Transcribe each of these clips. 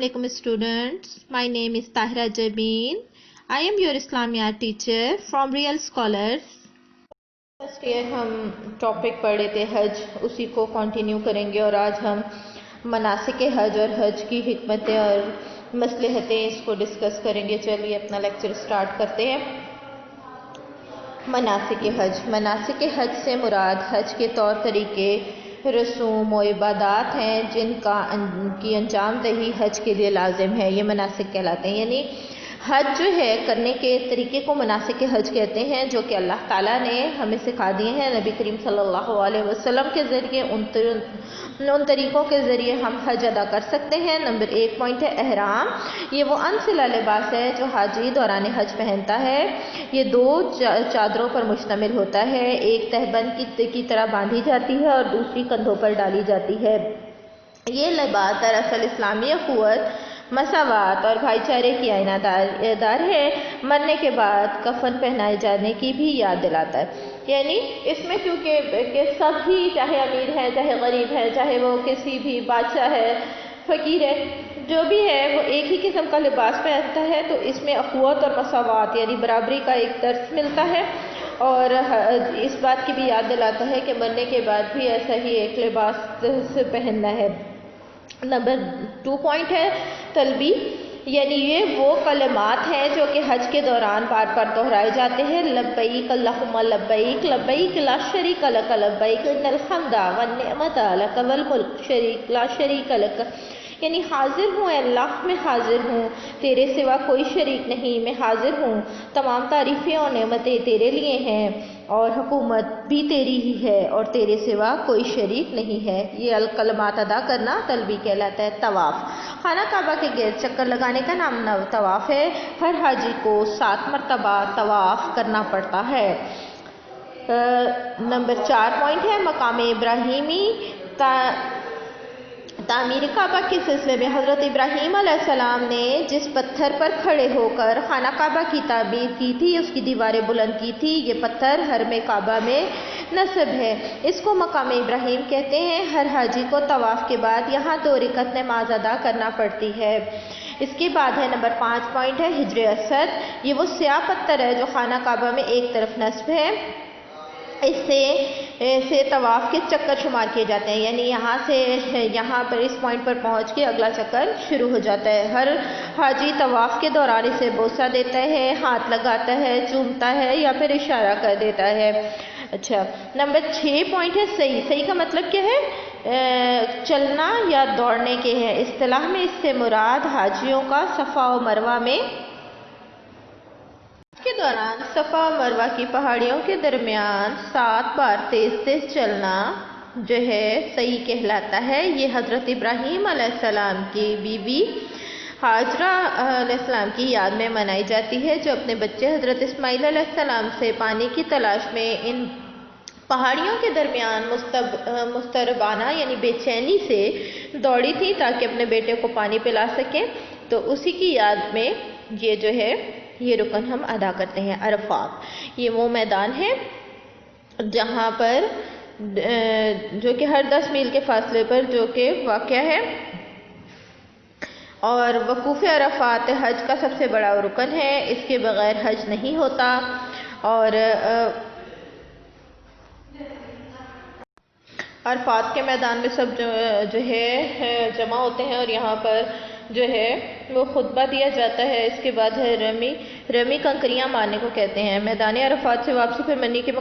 Assalamualaikum students. My name is Tahira Jabin. I am your Islamiyat teacher from Real Scholars. First year ہم topic پڑھ رہے تھے حج، اسی کو کنٹینیو کریں گے اور آج ہم مناسک حج اور حج کی حکمتیں اور مصلحتیں اس کو ڈسکس کریں گے۔ چلیے اپنا لیکچر سٹارٹ کرتے ہیں۔ مناسک حج سے مراد حج کے طور طریقے، رسوم و عبادات ہیں جن کی انجام دہی حج کے لیے لازم ہے، یہ مناسک کہلاتے ہیں۔ یعنی حج جو ہے کرنے کے طریقے کو مناسک حج کہتے ہیں، جو کہ اللہ تعالیٰ نے ہمیں سکھا دیے ہیں۔ نبی کریم صلی اللہ علیہ وسلم کے ذریعے ان طریقوں کے ذریعے ہم حج ادا کر سکتے ہیں۔ نمبر 1 پوائنٹ ہے احرام۔ یہ وہ انسلا لباس ہے جو حاجی دوران حج پہنتا ہے۔ یہ 2 چادروں پر مشتمل ہوتا ہے، ایک تہبند کی طرح باندھی جاتی ہے اور دوسری کندھوں پر ڈالی جاتی ہے۔ یہ لباس دراصل اسلامی اخوت، مساوات اور بھائی چارے کی آئینہ دار ہے۔ مرنے کے بعد کفن پہنائے جانے کی بھی یاد دلاتا ہے۔ یعنی اس میں کیونکہ سب ہی چاہے امیر ہے، چاہے غریب ہے، چاہے وہ کسی بھی بادشاہ ہے، فقیر ہے، جو بھی ہے وہ ایک ہی قسم کا لباس پہنتا ہے، تو اس میں اخوت اور مساوات یعنی برابری کا ایک درس ملتا ہے اور اس بات کی بھی یاد دلاتا ہے کہ مرنے کے بعد بھی ایسا ہی ایک لباس پہننا ہے۔ نمبر 2 پوائنٹ ہے تلبی، یعنی یہ وہ کلمات ہیں جو کہ حج کے دوران بار بار دہرائے جاتے ہیں۔ لبیک اللہم لبیک، لبیک لا شریک لک لبیک، ان الحمد والنعمت لک والملک لا شریک لک، یعنی حاضر ہوں اے اللہ، میں حاضر ہوں، تیرے سوا کوئی شریک نہیں، میں حاضر ہوں، تمام تعریفیں اور نعمتیں تیرے لیے ہیں اور حکومت بھی تیری ہی ہے اور تیرے سوا کوئی شریک نہیں ہے۔ یہ الکلمات ادا کرنا تلبی کہلاتا ہے۔ طواف، خانہ کعبہ کے گرد چکر لگانے کا نام طواف ہے۔ ہر حاجی کو 7 مرتبہ طواف کرنا پڑتا ہے۔ نمبر 4 پوائنٹ ہے مقام ابراہیمی۔ تعمیر کعبہ کے سلسلے میں حضرت ابراہیم علیہ السلام نے جس پتھر پر کھڑے ہو کر خانہ کعبہ کی تعمیر کی تھی، اس کی دیواریں بلند کی تھی، یہ پتھر حرم کعبہ میں نصب ہے، اس کو مقام ابراہیم کہتے ہیں۔ ہر حاجی کو طواف کے بعد یہاں 2 رکعت نماز ادا کرنا پڑتی ہے۔ اس کے بعد ہے نمبر 5 پوائنٹ ہے حجر اسود۔ یہ وہ سیاہ پتھر ہے جو خانہ کعبہ میں ایک طرف نصب ہے، اس سے طواف کے چکر شمار کیے جاتے ہیں، یعنی یہاں پر اس پوائنٹ پر پہنچ کے اگلا چکر شروع ہو جاتا ہے۔ ہر حاجی طواف کے دوران اسے بوسہ دیتا ہے، ہاتھ لگاتا ہے، چومتا ہے یا پھر اشارہ کر دیتا ہے۔ اچھا، نمبر 6 پوائنٹ ہے صحیح۔ صحیح کا مطلب کیا ہے؟ چلنا یا دوڑنے کے ہے۔ اصطلاح میں اس سے مراد حاجیوں کا صفا و مروہ میں کے دوران صفا و مروہ کی پہاڑیوں کے درمیان 7 بار تیز تیز چلنا جو ہے صحیح کہلاتا ہے۔ یہ حضرت ابراہیم علیہ السلام کی بیوی ہاجرہ علیہ السلام کی یاد میں منائی جاتی ہے، جو اپنے بچے حضرت اسماعیل علیہ السلام سے پانی کی تلاش میں ان پہاڑیوں کے درمیان مضطربانہ یعنی بے چینی سے دوڑی تھی تاکہ اپنے بیٹے کو پانی پلا سکیں، تو اسی کی یاد میں یہ جو ہے یہ رکن ہم ادا کرتے ہیں۔ عرفات، یہ وہ میدان ہے جہاں پر جو کہ ہر 10 میل کے فاصلے پر جو کہ واقع ہے، اور وقوف عرفات حج کا سب سے بڑا رکن ہے، اس کے بغیر حج نہیں ہوتا۔ اور عرفات کے میدان میں سب جو ہے جمع ہوتے ہیں اور یہاں پر جو ہے وہ خطبہ دیا جاتا ہے۔ اس کے بعد ہے رمی کنکریاں مارنے کو کہتے ہیں۔ میدان عرفات سے واپسی پھر منی کے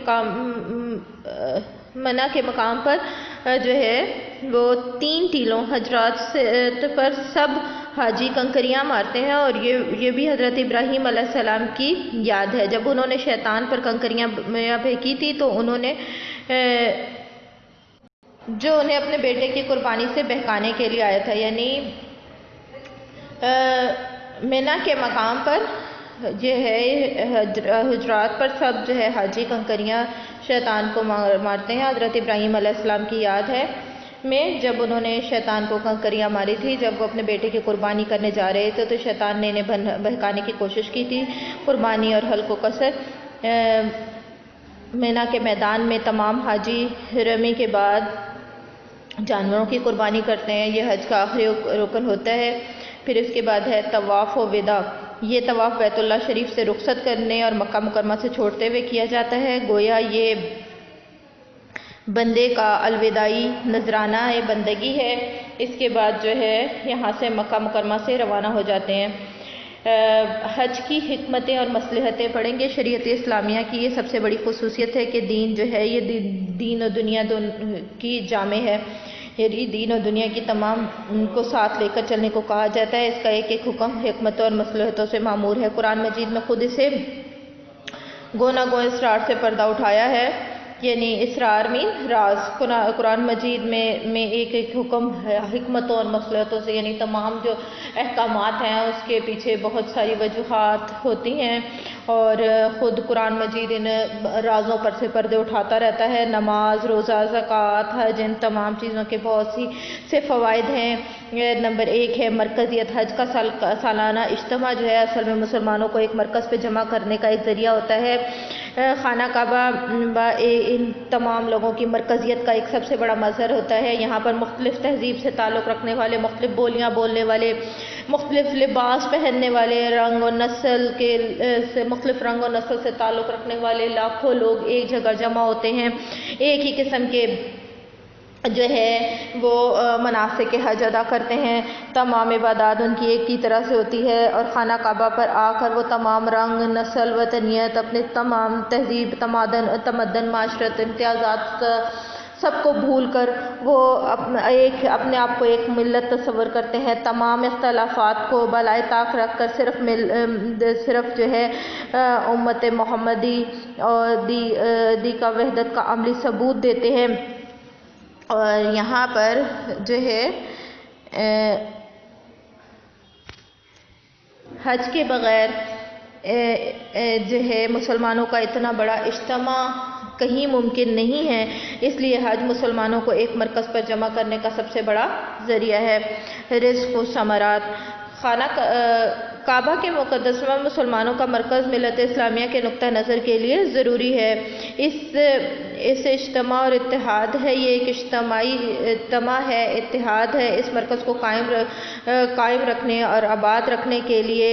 مقام پر جو ہے وہ 3 ٹیلوں حجرات پر سب حاجی کنکریاں مارتے ہیں، اور یہ بھی حضرت ابراہیم علیہ السلام کی یاد ہے۔ جب انہوں نے شیطان پر کنکریاں پھینکی تھی تو انہوں نے جو انہیں اپنے بیٹے کی قربانی سے بہکانے کے لیے آیا تھا، یعنی منی کے مقام پر جو ہے حجرات پر سب جو ہے حاجی کنکریاں شیطان کو مارتے ہیں۔ حضرت ابراہیم علیہ السلام کی یاد ہے میں جب انہوں نے شیطان کو کنکریاں ماری تھی، جب وہ اپنے بیٹے کی قربانی کرنے جا رہے تھے تو شیطان نے انہیں بہکانے کی کوشش کی تھی۔ قربانی اور حلق و قصر، منی کے میدان میں تمام حاجی رمی کے بعد جانوروں کی قربانی کرتے ہیں، یہ حج کا آخری رکن ہوتا ہے۔ پھر اس کے بعد ہے طواف و وداع، یہ طواف بیت اللہ شریف سے رخصت کرنے اور مکہ مکرمہ سے چھوڑتے ہوئے کیا جاتا ہے، گویا یہ بندے کا الوداعی نذرانہ بندگی ہے۔ اس کے بعد جو ہے یہاں سے مکہ مکرمہ سے روانہ ہو جاتے ہیں۔ حج کی حکمتیں اور مصلحتیں پڑھیں گے۔ شریعت اسلامیہ کی یہ سب سے بڑی خصوصیت ہے کہ دین جو ہے یہ دین و دنیا کی جامع ہے، یعنی دین اور دنیا کی تمام کو ساتھ لے کر چلنے کو کہا جاتا ہے۔ اس کا ایک ایک حکم حکمتوں اور مصلحتوں سے معمور ہے۔ قرآن مجید میں خود اسے گونا گو اسرار سے پردہ اٹھایا ہے، یعنی اسرار مین راز۔ قرآن مجید میں ایک ایک حکم حکمتوں اور مصلحتوں سے، یعنی تمام جو احکامات ہیں اس کے پیچھے بہت ساری وجوہات ہوتی ہیں، اور خود قرآن مجید ان رازوں پر سے پردے اٹھاتا رہتا ہے۔ نماز، روزہ، زکوٰۃ، حج، ان تمام چیزوں کے بہت سے فوائد ہیں۔ نمبر 1 ہے مرکزیت۔ حج کا سالانہ اجتماع جو ہے اصل میں مسلمانوں کو ایک مرکز پہ جمع کرنے کا ایک ذریعہ ہوتا ہے۔ خانہ کعبہ ان تمام لوگوں کی مرکزیت کا ایک سب سے بڑا مظہر ہوتا ہے۔ یہاں پر مختلف تہذیب سے تعلق رکھنے والے، مختلف بولیاں بولنے والے، مختلف لباس پہننے والے، مختلف رنگ و نسل سے تعلق رکھنے والے لاکھوں لوگ ایک جگہ جمع ہوتے ہیں، ایک ہی قسم کے جو ہے وہ مناسک حج ادا کرتے ہیں۔ تمام عبادات ان کی ایک کی طرح سے ہوتی ہے، اور خانہ کعبہ پر آ کر وہ تمام رنگ، نسل، وطنیت، اپنے تمام تہذیب، تمدن، معاشرت، امتیازات سب کو بھول کر وہ اپنے آپ کو ایک ملت تصور کرتے ہیں۔ تمام اختلافات کو بالائے طاق رکھ کر صرف جو ہے امت محمدی اور دی کا وحدت کا عملی ثبوت دیتے ہیں۔ اور یہاں پر جو ہے حج کے بغیر جو ہے مسلمانوں کا اتنا بڑا اجتماع کہیں ممکن نہیں ہے، اس لیے حج مسلمانوں کو ایک مرکز پر جمع کرنے کا سب سے بڑا ذریعہ ہے۔ رزق و ثمرات۔ خانہ کعبہ کے مقدس میں مسلمانوں کا مرکز ملت اسلامیہ کے نقطہ نظر کے لیے ضروری ہے۔ اس اجتماع اور اتحاد ہے، یہ ایک اجتماعی اجتماع ہے، اتحاد ہے۔ اس مرکز کو قائم رکھنے اور آباد رکھنے کے لیے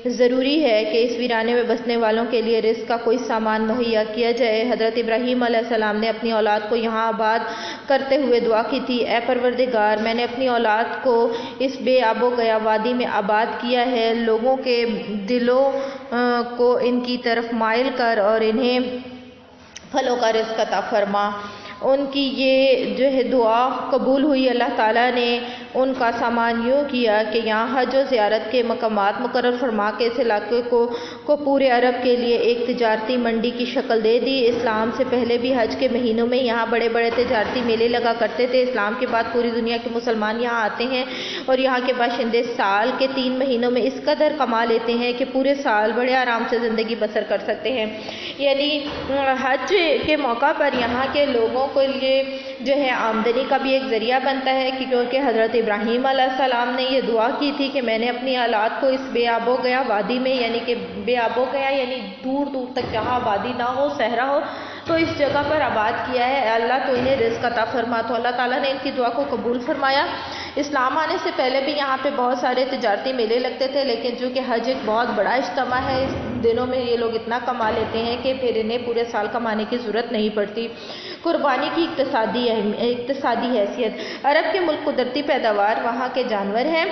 ضروری ہے کہ اس ویرانے میں بسنے والوں کے لیے رزق کا کوئی سامان مہیا کیا جائے۔ حضرت ابراہیم علیہ السلام نے اپنی اولاد کو یہاں آباد کرتے ہوئے دعا کی تھی، اے پروردگار، میں نے اپنی اولاد کو اس بے آب و گیا وادی میں آباد کیا ہے، لوگوں کے دلوں کو ان کی طرف مائل کر اور انہیں پھلوں کا رزق عطا فرما۔ ان کی یہ جو ہے دعا قبول ہوئی۔ اللہ تعالیٰ نے ان کا سامان یوں کیا کہ یہاں حج و زیارت کے مقامات مقرر فرما کے اس علاقے کو پورے عرب کے لیے ایک تجارتی منڈی کی شکل دے دی۔ اسلام سے پہلے بھی حج کے مہینوں میں یہاں بڑے بڑے تجارتی میلے لگا کرتے تھے۔ اسلام کے بعد پوری دنیا کے مسلمان یہاں آتے ہیں، اور یہاں کے باشندے سال کے 3 مہینوں میں اس قدر کما لیتے ہیں کہ پورے سال بڑے آرام سے زندگی بسر کر سکتے ہیں۔ یعنی حج کے موقع پر یہاں کے لوگوں کے لیے جو ہے آمدنی کا بھی ایک ذریعہ بنتا ہے، کیونکہ حضرت ابراہیم علیہ السلام نے یہ دعا کی تھی کہ میں نے اپنی اولاد کو اس بے آب و گیا وادی میں، یعنی کہ بے آب و گیا یعنی دور دور تک جہاں آبادی نہ ہو، صحرا ہو، تو اس جگہ پر آباد کیا ہے، اللہ تو انہیں رزق عطا فرما۔ تو اللہ تعالیٰ نے ان کی دعا کو قبول فرمایا۔ اسلام آنے سے پہلے بھی یہاں پہ بہت سارے تجارتی میلے لگتے تھے، لیکن چونکہ حج ایک بہت بڑا اجتماع ہے، اس دنوں میں یہ لوگ اتنا کما لیتے ہیں کہ پھر انہیں پورے سال کمانے کی ضرورت نہیں پڑتی۔ قربانی کی اقتصادی حیثیت۔ عرب کے ملک قدرتی پیداوار وہاں کے جانور ہیں،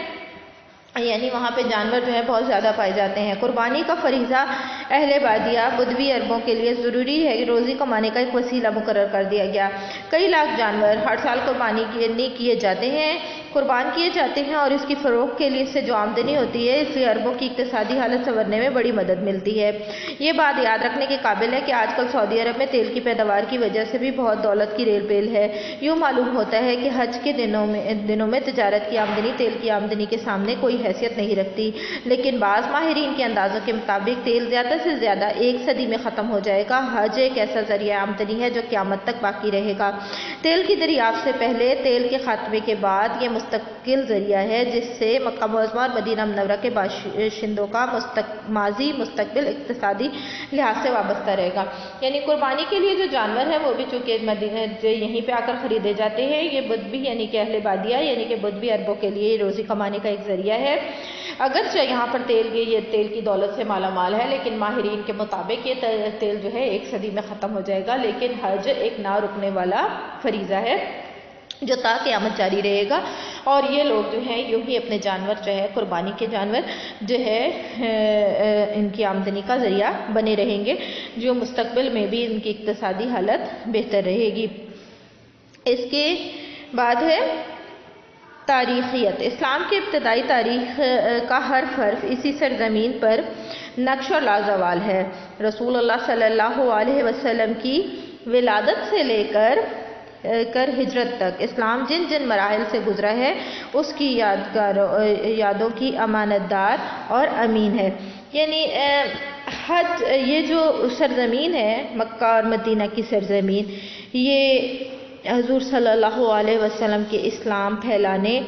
یعنی وہاں پہ جانور جو ہے بہت زیادہ پائے جاتے ہیں۔ قربانی کا فریضہ اہل بادیہ بدوی عربوں کے لیے ضروری ہے، روزی کمانے کا ایک وسیلہ مقرر کر دیا گیا۔ کئی لاکھ جانور ہر سال قربان کیے جاتے ہیں اور اس کی فروخت کے لیے اس سے جو آمدنی ہوتی ہے، اس لیے عربوں کی اقتصادی حالت سنورنے میں بڑی مدد ملتی ہے۔ یہ بات یاد رکھنے کے قابل ہے کہ آج کل سعودی عرب میں تیل کی پیداوار کی وجہ سے بھی بہت دولت کی ریل پیل ہے۔ یوں معلوم ہوتا ہے کہ حج کے دنوں میں تجارت کی آمدنی تیل کی آمدنی کے سامنے کوئی حیثیت نہیں رکھتی، لیکن بعض ماہرین کے اندازوں کے مطابق تیل زیادہ سے زیادہ 1 صدی میں ختم ہو جائے گا۔ حج ایک ایسا ذریعہ آمدنی ہے جو قیامت تک باقی رہے گا۔ تیل کی دریافت سے پہلے، تیل کے خاتمے کے بعد یہ مستقل ذریعہ ہے جس سے مکہ معظمہ اور مدینہ منورہ کے باشندوں کا ماضی مستقبل اقتصادی لحاظ سے وابستہ رہے گا. یعنی قربانی کے لیے جو جانور ہیں وہ بھی چونکہ یہیں پہ آ کر خریدے جاتے ہیں. یہ بدھ بھی یعنی کہ اہل بادیہ یعنی کہ بدھ بھی عربوں کے لیے روزی کمانے کا ایک ذریعہ ہے. اگرچہ یہاں پر یہ تیل کی دولت سے مالا مال ہے، لیکن ماہرین کے مطابق یہ تیل جو ہے 1 صدی میں ختم ہو جائے گا. لیکن حج ایک نہ رکنے والا فریضہ ہے جو تا قیامت جاری رہے گا، اور یہ لوگ جو ہیں یوں ہی اپنے جانور جو ہے قربانی کے جانور جو ہے ان کی آمدنی کا ذریعہ بنے رہیں گے، جو مستقبل میں بھی ان کی اقتصادی حالت بہتر رہے گی. اس کے بعد ہے تاریخیت. اسلام کے ابتدائی تاریخ کا ہر حرف اسی سرزمین پر نقش اور لازوال ہے. رسول اللہ صلی اللہ علیہ وسلم کی ولادت سے لے کر ہجرت تک اسلام جن جن مراحل سے گزرا ہے اس کی یادوں کی امانت دار اور امین ہے. یعنی حج یہ جو سرزمین ہے مکہ اور مدینہ کی سرزمین، یہ حضور صلی اللہ علیہ وسلم کے اسلام پھیلانے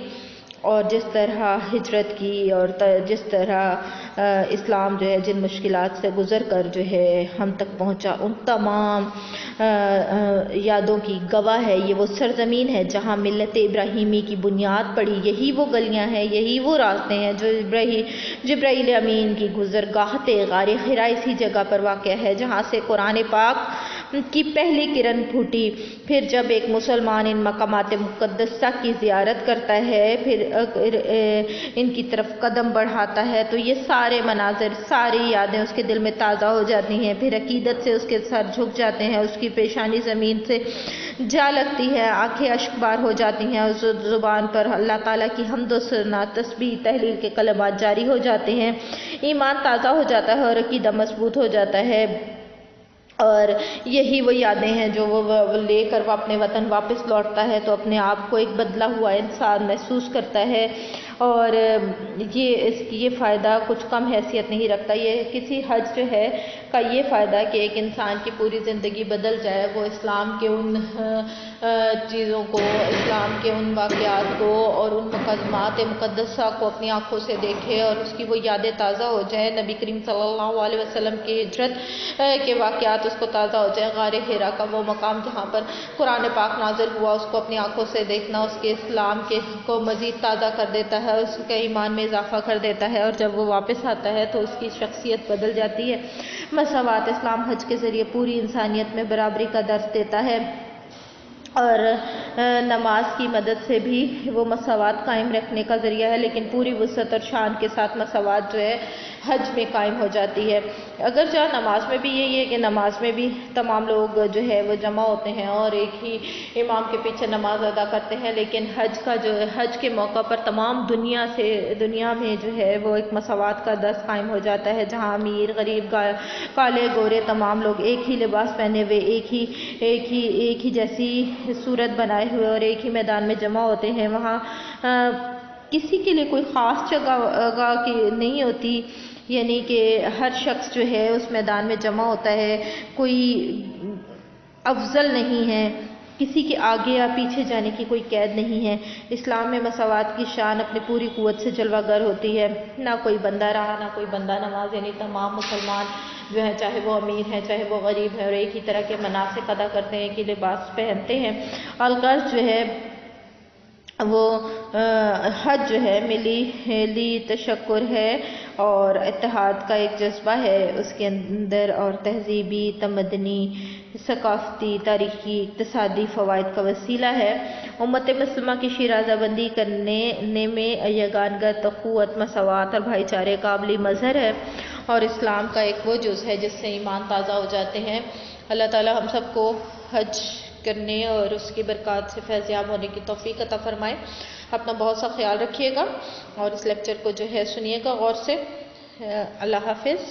اور جس طرح ہجرت کی اور جس طرح اسلام جو ہے جن مشکلات سے گزر کر جو ہے ہم تک پہنچا، ان تمام یادوں کی گواہ ہے. یہ وہ سرزمین ہے جہاں ملت ابراہیمی کی بنیاد پڑی. یہی وہ گلیاں ہیں، یہی وہ راستے ہیں جو جبرائیل امین کی گزرگاہ غار حرا اسی جگہ پر واقع ہے جہاں سے قرآن پاک کی پہلی کرن پھوٹی. پھر جب ایک مسلمان ان مقامات مقدسہ کی زیارت کرتا ہے، پھر ان کی طرف قدم بڑھاتا ہے، تو یہ سارے مناظر، ساری یادیں اس کے دل میں تازہ ہو جاتی ہیں. پھر عقیدت سے اس کے سر جھک جاتے ہیں، اس کی پیشانی زمین سے جا لگتی ہے، آنکھیں اشک بار ہو جاتی ہیں، اس زبان پر اللہ تعالیٰ کی حمد و ثنا، تسبیح، تحلیل کے کلمات جاری ہو جاتے ہیں. ایمان تازہ ہو جاتا ہے اور عقیدہ مضبوط ہو جاتا ہے. اور یہی وہ یادیں ہیں جو وہ لے کر وہ اپنے وطن واپس لوٹتا ہے تو اپنے آپ کو ایک بدلا ہوا انسان محسوس کرتا ہے. اور یہ فائدہ کچھ کم حیثیت نہیں رکھتا. یہ کسی حج جو ہے کا یہ فائدہ کہ ایک انسان کی پوری زندگی بدل جائے، وہ اسلام کے ان چیزوں کو، اسلام کے ان واقعات کو اور ان مقدمات مقدسہ کو اپنی آنکھوں سے دیکھے اور اس کی وہ یادیں تازہ ہو جائیں. نبی کریم صلی اللہ علیہ وسلم کی ہجرت کے واقعات اس کو تازہ ہو جائے. غار حرا کا وہ مقام جہاں پر قرآن پاک نازل ہوا، اس کو اپنی آنکھوں سے دیکھنا اس کے اسلام کو مزید تازہ کر دیتا ہے، اس کے ایمان میں اضافہ کر دیتا ہے. اور جب وہ واپس آتا ہے تو اس کی شخصیت بدل جاتی ہے. مساوات. اسلام حج کے ذریعے پوری انسانیت میں برابری کا درس دیتا ہے، اور نماز کی مدد سے بھی وہ مساوات قائم رکھنے کا ذریعہ ہے، لیکن پوری وسعت اور شان کے ساتھ مساوات جو ہے حج میں قائم ہو جاتی ہے. اگرچہ نماز میں بھی یہی ہے کہ نماز میں بھی تمام لوگ جو ہے وہ جمع ہوتے ہیں اور ایک ہی امام کے پیچھے نماز ادا کرتے ہیں، لیکن حج کے موقع پر تمام دنیا میں جو ہے وہ ایک مساوات کا درس قائم ہو جاتا ہے، جہاں امیر غریب کالے گورے تمام لوگ ایک ہی لباس پہنے ہوئے، ایک ہی جیسی صورت بنائے ہوئے اور ایک ہی میدان میں جمع ہوتے ہیں. وہاں کسی کے لیے کوئی خاص جگہ کی نہیں ہوتی، یعنی کہ ہر شخص جو ہے اس میدان میں جمع ہوتا ہے. کوئی افضل نہیں ہے، کسی کے آگے یا پیچھے جانے کی کوئی قید نہیں ہے. اسلام میں مساوات کی شان اپنی پوری قوت سے جلوہ گر ہوتی ہے. نہ کوئی بندہ رہا نہ کوئی بندہ نواز، یعنی تمام مسلمان جو ہیں چاہے وہ امیر ہیں چاہے وہ غریب ہیں اور ایک ہی طرح کے مناسک ادا کرتے ہیں، ایک ہی لباس پہنتے ہیں. الغرض جو ہے وہ حج جو ہے ملی تشکر ہے اور اتحاد کا ایک جذبہ ہے اس کے اندر، اور تہذیبی، تمدنی، ثقافتی، تاریخی، اقتصادی فوائد کا وسیلہ ہے. امت مسلمہ کی شیرازہ بندی کرنے میں یگانگت، اخوت، مساوات اور بھائی چارے کا قابل مظہر ہے اور اسلام کا ایک وہ جز ہے جس سے ایمان تازہ ہو جاتے ہیں. اللہ تعالی ہم سب کو حج کرنے اور اس کی برکات سے فیض یاب ہونے کی توفیق عطا فرمائے. اپنا بہت سا خیال رکھیے گا اور اس لیکچر کو جو ہے سنیے گا غور سے. اللہ حافظ.